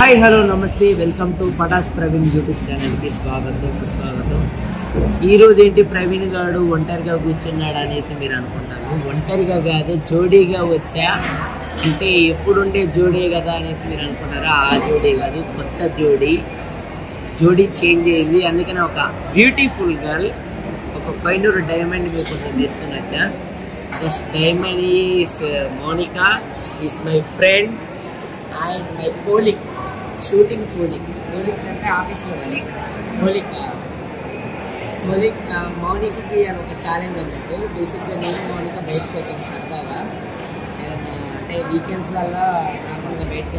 Hi hello నమస్తే welcome to Patas Praveen YouTube ఛానల్కి స్వాగతం సుస్వాగతం. ఈరోజు ఏంటి ప్రవీణ్ గారు ఒంటరిగా కూర్చున్నాడు అనేసి మీరు అనుకుంటారు. ఒంటరిగా కాదు, జోడీగా వచ్చా అంటే ఎప్పుడుండే జోడీ కదా అనేసి మీరు అనుకుంటారా. ఆ జోడీ కాదు, కొత్త జోడీ చేంజ్ అయింది. అందుకనే ఒక బ్యూటిఫుల్ గర్ల్, ఒక పైనూరు డైమండ్ మీకోసం తీసుకుని వచ్చా. This diamond is Monica, is my friend and my colleague, shooting colleagues అంటే ఆఫీస్లో మౌనికకి అది ఒక ఛాలెంజ్ అన్నట్టు. బేసిక్గా నేను మౌనిక బయటకు వచ్చాను సరదాగా, ఏదైనా అంటే వీకెండ్స్ వల్ల నార్మల్గా బయటకు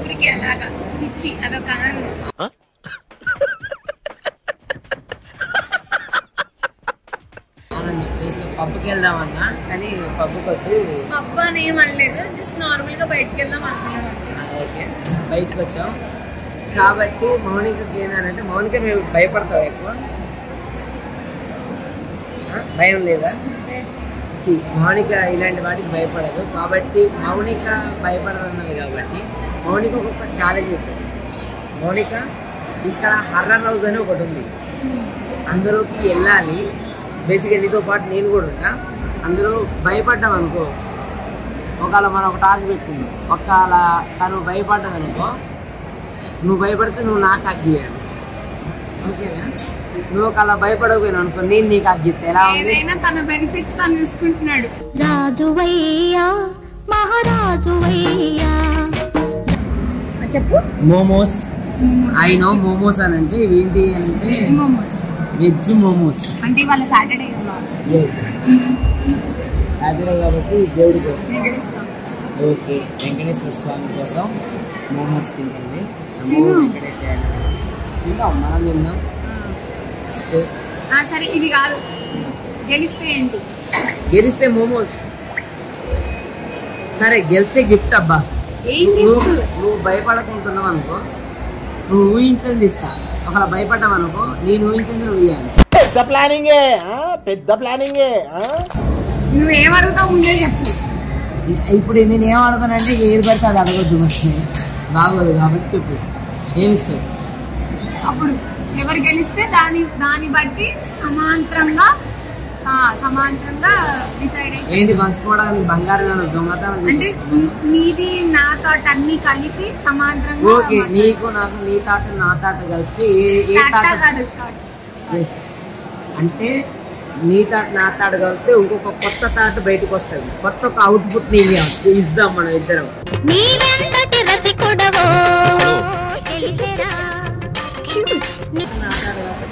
ఆనందం. బేసిక్గా పబ్కి వెళ్దామన్నా కానీ పబ్కి వద్దు, పబ్ అని ఏం అనలేదు, జస్ట్ నార్మల్ గా బయటకు వెళ్దాం అనుకున్నాను. ఓకే, బయటకు వచ్చాం కాబట్టి మౌనికకి ఏంటంటే, మౌనిక మేము భయపడతావు ఎక్కువ, భయం లేదా? మౌనిక ఇలాంటి వాటికి భయపడదు కాబట్టి మౌనిక భయపడదన్నది కాబట్టి మౌనిక ఒక ఛాలెంజ్ ఉంటుంది. మౌనిక ఇక్కడ హర్రర్ హౌస్ అని ఒకటి ఉంది, అందులోకి వెళ్ళాలి. బేసిక్గా నీతో పాటు నేను కూడా ఉంటా. అందరూ భయపడ్డాం అనుకో, ఒకవేళ మనం ఒక టాస్క్ పెట్టుకుందాం, ఒకవేళ తను భయపడ్డది అనుకో, నువ్వు భయపడితే నువ్వు నాకు అగ్గియాలి, ఓకేనా? నువ్వు ఒకవేళ భయపడకపోయినావు అనుకో, నేను నీకు అగ్గిస్తే ఎలా ఉంది? తన బెనిఫిట్స్ తను చూసుకుంటున్నాడు. చెప్పు. మోమోస్, ఐ నో మోమోస్ అని అంటే ఏంటి అంటే వెజ్ మోమోస్ అంటే ఇవాళ సాటర్డే కదా. సాటర్డే కాబట్టి దేవుడి కోసం, ఓకే, వెంకటేశ్వర స్వామి కోసం మోమోస్ తింటుంది. వెంకటేశ్వర తిందాం, మనం తిందాం. సరే, ఇది కాదు, గెలిస్తే ఏంటి? గెలిస్తే మోమోస్. సరే, గెలిస్తే గిఫ్ట్. అబ్బా, నువ్వు భయపడకుంటున్నావు అనుకో, నువ్వు ఊహించండి ఇస్తా. ఒకవేళ భయపడ్డావు అనుకో, నేను ఊహించింది నువ్వు ఇవ్వాలి. పెద్ద ప్లానింగే. నువ్వేం అడుగుతావు ముందే చెప్పు. ఇప్పుడు నేను ఏం అడుగుతానంటే ఏది పడితే అది అడగొద్దు, మరి బాగోదు కాబట్టి చెప్పు, ఏమిస్తావు? అప్పుడు ఎవరు గెలిస్తే దాన్ని బట్టి సమాంతరంగా డిసైడ్ అయితే ఏంటి పంచుకోవడానికి బంగారం దొంగతనం అంటే నీది నా థాట్ అన్ని కలిపి సమాంతరంగా. ఓకే, నీకు నాకు నీ థాట్ నా థాట్ కలిపి అంటే నీ థాట్ నా థాట్ కలిపితే ఇంకొక కొత్త థాట్ బయటకు వస్తుంది, కొత్త ఒక అవుట్పుట్ ని ఇద్దాం మనం ఇద్దరం.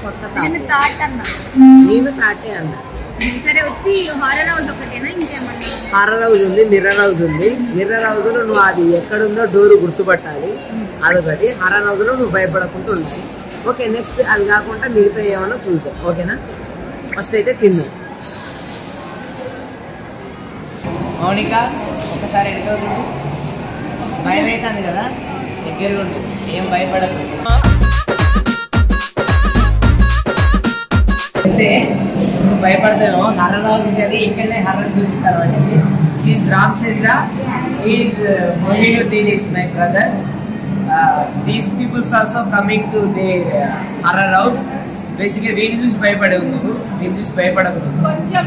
కొత్త థాట్ నేను థాటే అన్నా. సరే, వచ్చి హారర్ హౌస్ ఒకటేనా, ఇంకేమన్నా? హారర్ హౌస్ ఉంది, మిర్రర్ హౌస్ ఉంది. మిర్రర్ హౌస్ లో నువ్వు అది ఎక్కడుందో డోరు గుర్తుపట్టాలి, అదొకటి. హారర్ హౌస్ లో నువ్వు భయపడకుండా ఉండాలి. ఓకే, నెక్స్ట్ అది కాకుండా మిగతా ఏమన్నా చూద్దాం, ఓకేనా? ఫస్ట్ అయితే తిందాం. మౌనిక ఒకసారి ఎడుకోదు, భయం అవుతుంది కదా, దగ్గరగా ఉండు, ఏం భయపడదు. నువ్వు భయపడతావు, హర్రర్ హౌస్ ఉంటుంది, ఇక్కడనే హర్రర్ చూపిస్తారు అనేసి. Is Ram Chandra, is Moinuddin is my brother. These peoples also coming to there horror house. బేసిక్గా వీడిని చూసి భయపడేవు, నువ్వు వీడిని చూసి భయపడవు. కొంచెం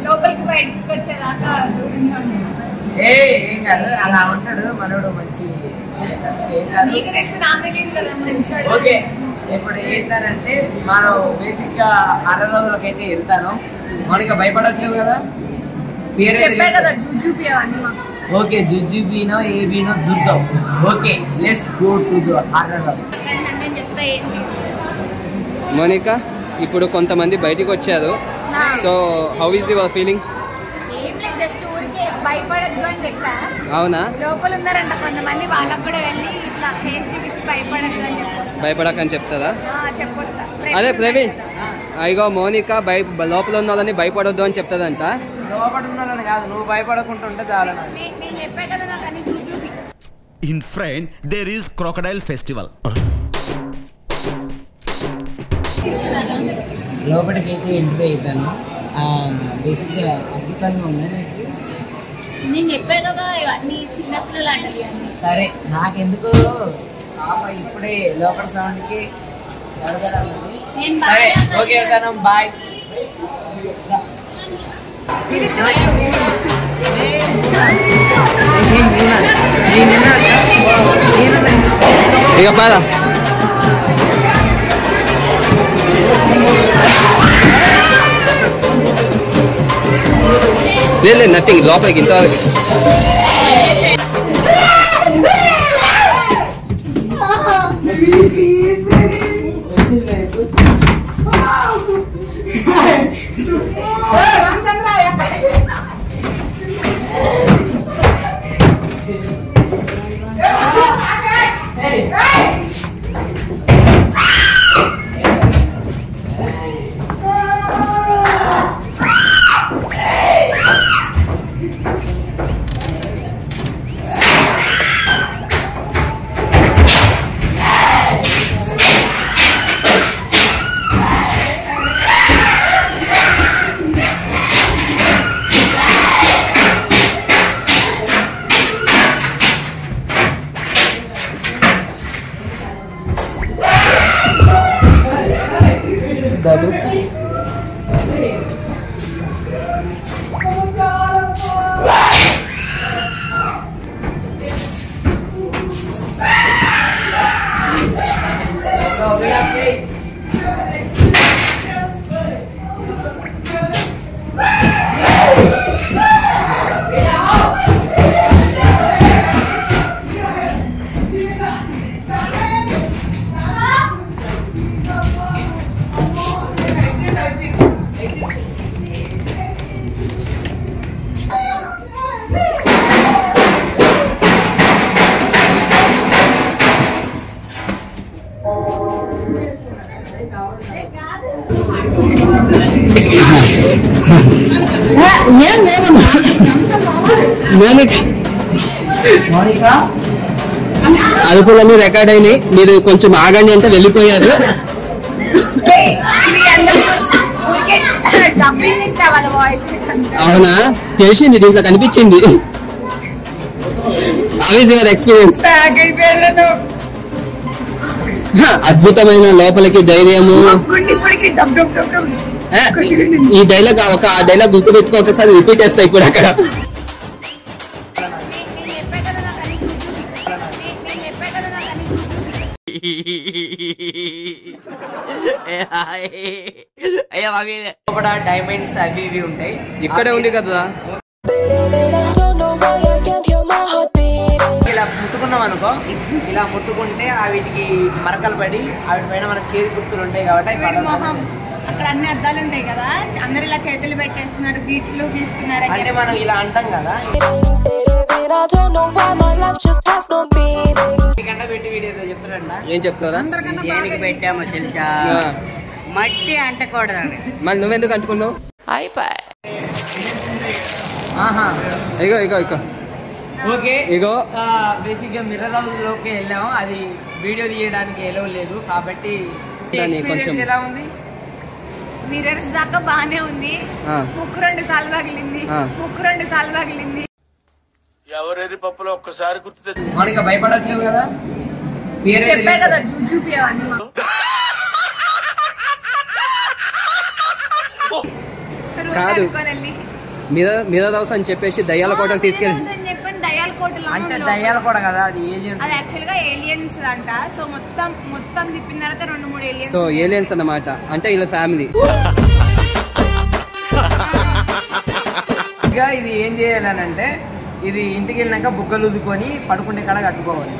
లోపలికి బయటకు వచ్చేదాకా ఏం కాదు, అలా ఉంటాడు మనోడు, మంచి ఏం కాదు. ఓకే, ఇప్పుడు ఏంటంటే మనం బేసిక్ గా హర్రర్ హౌస్లోకి అయితే వెళ్తాను. మనకి భయపడట్లేవు కదా, ఓకే, జుజుబీనో ఏబీనో చూద్దాం. Okay, let's go to the horror house. Monica, ఇప్పుడు కొంతమంది బయటికి వచ్చారు, so how is your feeling? భయపడద్దు అని చెప్పా. అవునా? లోపల ఉన్నారంట కొంతమంది, వాళ్ళకి కూడా వెళ్ళి ఇట్లా ఫేస్ చూపించి భయపడద్దు అని చెప్పొస్తా. భయపడకని చెప్తారా? చెప్పొస్తా. అదే ప్రవీణ్, అయ్యో మోనికా లోపల ఉన్న వాళ్ళని భయపడొద్దు అని చెప్తాదంట. లోపల ఉన్నారని కాదు, నువ్వు భయపడకుంటుంటే చాలా. నేను చెప్పా కదా, నాకు అన్ని చూపి. In front there is crocodile festival. లోపలికి అయితే ఎంట్రీ అవుతాను. బేసిక్గా అద్భుతంగా ఉన్నాయి. నేను చెప్పే కదా ఇవన్నీ చిన్నపిల్లలు ఆటలు అన్నీ. సరే, నాకెందుకు పాప ఇప్పుడే లోపల సౌండ్ కి గడగడాలి. నేను సరే బాగా ఓకే కదా, బాయ్. ఇక పదా లేదు నథింగ్ లోపలికి ఇంతవరకు. అదుపులన్నీ రికార్డ్ అయినాయి. మీరు కొంచెం ఆగండి అంటే వెళ్ళిపోయారు. అవునా, తెలిసింది, దీంట్లో కనిపించింది. How is your experience? అద్భుతమైన లోపలికి ధైర్యము. ఈ డైలాగ్ ఆ డైలాగ్ గుర్తు పెట్టుకో, ఒకసారి రిపీట్ చేస్తా ఇప్పుడు అక్కడ. డైమండ్స్ అవి ఇవి ఉంటాయి. ఇక్కడే ఉంది కదా. ఇలా ముట్టుకున్నాం అనుకో, ఇలా ముట్టుకుంటే వీటికి మరకలు పడి వాటి పైన మన చేతి గుర్తులు ఉంటాయి కాబట్టి అక్కడ అన్ని అద్దాలు ఉంటాయి కదా, అందరు ఇలా చేతులు పెట్టేస్తున్నారు, గీట్లు గీస్తున్నారు అంటే మనం ఇలా అంటాం కదా. పెట్టి వీడియో చెప్తారంట. ఏం చెప్తారా? దేనికి పెట్టామో తెలుసా? మట్టి అంటకూడదని. మరి నువ్వెందుకు అంటుకున్నావు? ఇగో ఇగో ఇగో ఓకే ఇగో బేసిక్ గా మిర్రర్ హౌస్ లోకి వెళ్ళాము. అది వీడియో తీయడానికి ఎలో లేదు కాబట్టి కొంచెం ఎలా ఉంది? మిర్రర్స్ దాకా బానే ఉంది. ముక్కు 2 సార్లు పగిలింది, ముక్కు 2 సార్లు పగిలింది. ఎవరెరి పప్పులో ఒక్కసారి గుర్తు మనకి భయపడట్లేవు కదా. చెప్పే కదా చూపియవన్నీ కాదు, మిర్రర్ హౌస్ అని చెప్పేసి దయ్యాల కోటకు తీసుకెళ్ళి అంటే దయ్యాల కోట కదా అది. అది యాక్చువల్ గా ఏలియన్స్ అంట. సో మొత్తం తిప్పిన తర్వాత 2-3 ఏలియన్స్. సో ఏలియన్స్ అన్నమాట. అంటే ఇలా ఫ్యామిలీ. ఇంకా ఇది ఏం చేయాలనంటే, ఇది ఇంటికి వెళ్ళినాక బుగ్గలు ఊదుకొని పడుకునే కాడ కట్టుకోవాలి.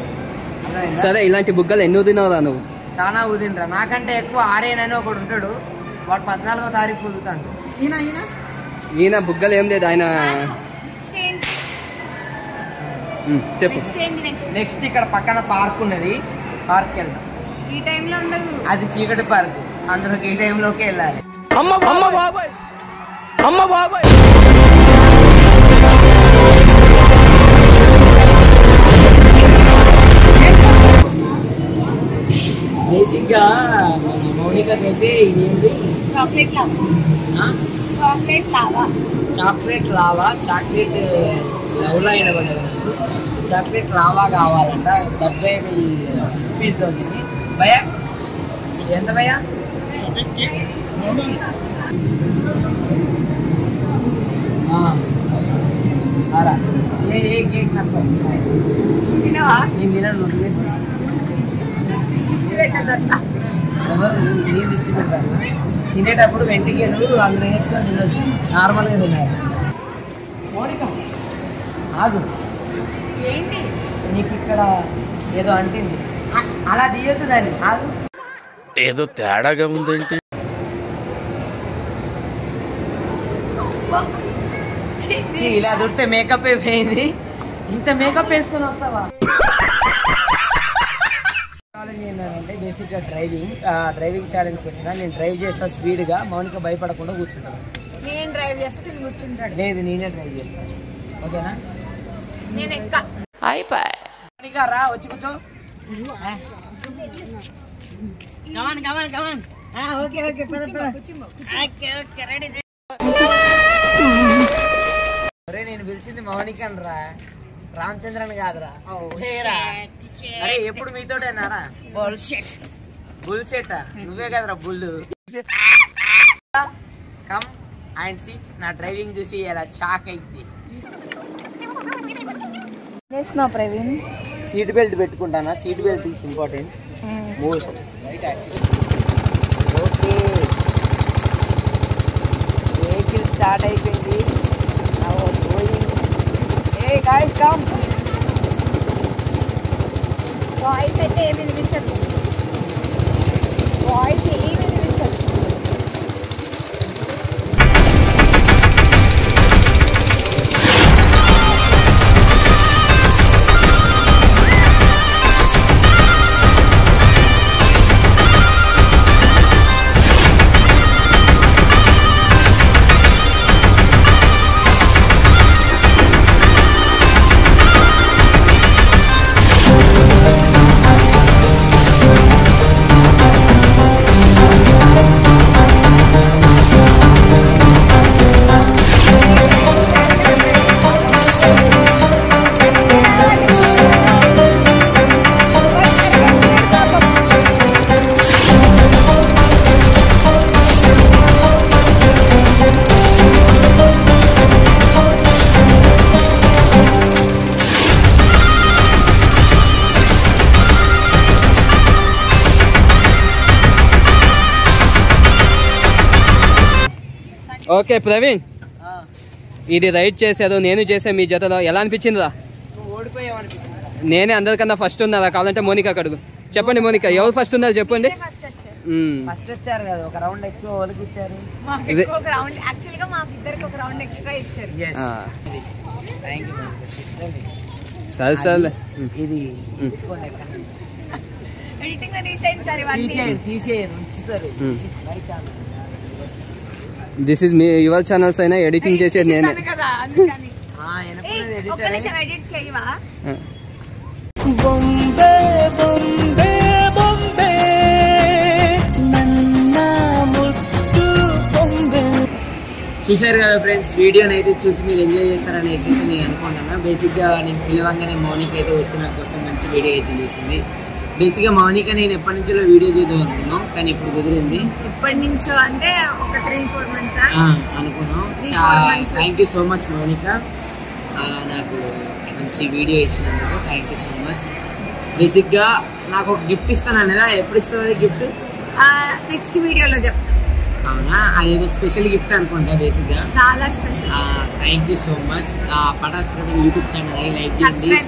సరే, ఇలాంటి బుగ్గలు ఎన్ని ఊదినావురా నువ్వు? చాలా ఊదినరా. నాకంటే ఎక్కువ ఆర్యన్ ఒకడు ఉంటాడు, వాడు 14వ తారీఖు ఊదుతాడు. ఈయన బుగ్గలు ఏం లేదు ఆయన. చెప్పు. నెక్స్ట్ ఇక్కడ పక్కన పార్క్ ఉన్నది, పార్క్ వెళ్దాం. ఈ టైంలో ఉండదు, అది చీకటి పార్క్, అందులోకి ఈ టైంలోకి వెళ్ళాలి. బేసిక్ గా మౌనికకైతే ఇదేంటి, చాక్లెట్ లావా చాక్లెట్ లవ్ లా అయిన చాక్లెట్ రావా కావాలంట 70 రూపీస్ ఉంది భయ్యా. ఎంత భయ్యా? ఏ కేక్ నాకు తినవా? నేను తినను, నువ్వు తినేసి. ఎవరు నేను దిష్టి పెడతాను. తినేటప్పుడు వెంటికేలు అందులో వేసుకొని తినొచ్చు, నార్మల్గా తినాలి. ఆగు, ఏంటి నీకు ఇక్కడ ఏదో అంటింది, అలా తీయొద్దు దాన్ని. ఆగు, ఏదో తేడాగా ఉందేంటి? ఇలా దొరికితే మేకప్ అయిపోయింది. ఇంత మేకప్ వేసుకొని వస్తావా? ఛాలెంజ్ ఏంటంటే బేసిక్గా డ్రైవింగ్ ఛాలెంజ్కి వచ్చిన. నేను డ్రైవ్ చేస్తా స్పీడ్గా, మౌనిక భయపడకుండా కూర్చుంటాను. నేను డ్రైవ్ చేస్తే తిని కూర్చుంటాడు. లేదు, నేనే డ్రైవ్ చేస్తాను. ఓకేనా? నేను ఎక్క మౌనిక రా, వచ్చి కూర్చో. అరే నేను పిలిచింది మౌనికన్ రా, రామచంద్రన్ కాదురా. అరే ఎప్పుడు మీతోటేనారా? బుల్షెట్ నువ్వే కదరా బుల్లు. Come and sit. నా డ్రైవింగ్ చూసి ఇలా షాక్ అయింది. ప్రవీణ్ సీట్ బెల్ట్ పెట్టుకుంటానా? Seat belt is important most. Okay, vehicle start అయిపోయింది. Hey guys, come. వాయిస్ అయితే ఏమి వినిపించదు. వాయిస్ ఏమి వినిపించదు. ఓకే ప్రవీణ్, ఇది రైడ్ చేశారు, నేను చేసా మీ జతలో. ఎలా అనిపించిందిరా? నేనే అందరికన్నా ఫస్ట్ ఉన్నారా? కావాలంటే మోనికా అడుగు. చెప్పండి మోనిక, ఎవరు ఫస్ట్ ఉన్నారు చెప్పండి. ఫస్ట్ వచ్చారు కదా, ఒక రౌండ్ ఎక్కువ వాళ్ళకి ఇచ్చారు. సరే సరే, ఇది this is me your channels అయినా ఎడిటింగ్ చేసేది నేనే. చూసారు కదా ఫ్రెండ్స్, వీడియోని అయితే చూసి మీరు ఎంజాయ్ చేస్తారనేసి అయితే నేను అనుకుంటున్నాను. బేసిక్గా నేను పిలవంగానే మౌనిక అయితే వచ్చి నా కోసం మంచి వీడియో అయితే చేసింది. బేసిక్గా మౌనిక నేను ఎప్పటి నుంచో వీడియో చేద్దాం అనుకున్నాం, కానీ ఇప్పుడు కుదిరింది. ఎప్పటి నుంచో అంటే ఒక 3-4 months అనుకున్నాం. Thank you so much Mounika, నాకు మంచి వీడియో ఇచ్చినందుకు థ్యాంక్ యూ సో మచ్. బేసిక్గా నాకు ఒక గిఫ్ట్ ఇస్తాను అనేదా, ఎప్పుడు ఇస్తుంది గిఫ్ట్? నెక్స్ట్ వీడియోలో చెప్తా. అవునా? అదేదో స్పెషల్ గిఫ్ట్ అనుకుంటా. బేసిక్ గా చాలా special. Thank you so much. Patas Praveen YouTube channel like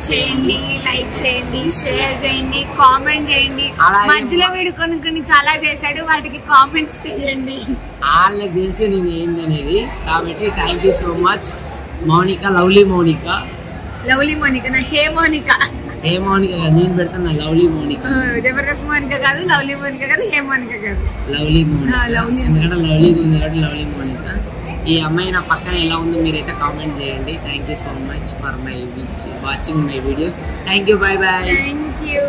చేయండి, లైక్ చేయండి, షేర్ చేయండి, కామెంట్ చేయండి. మధ్యలో వీడు కొన్ని చాలా చేశాడు, వాటికి కామెంట్స్ చేయండి. వాళ్ళకి తెలిసి నేను ఏందనేది. కాబట్టి thank you so much Mounika, lovely Mounika. Lovely Mounika నా హే మౌనిక. హే మౌనిక కాదు, నేను పెడతాను లవ్లీ మౌనిక. జబర్దస్త్ మౌనిక కాదు, లవ్లీ మౌనిక కాదు, హే మౌనిక కాదు, లవ్లీ మౌనిక. ఎందుకంటే లవ్లీగా ఉంది కాబట్టి లవ్లీ మౌనిక. ఈ అమ్మాయి నా పక్కన ఎలా ఉందో మీరైతే కామెంట్ చేయండి. Thank you so much for my watching my videos. Thank you, bye bye. Thank you.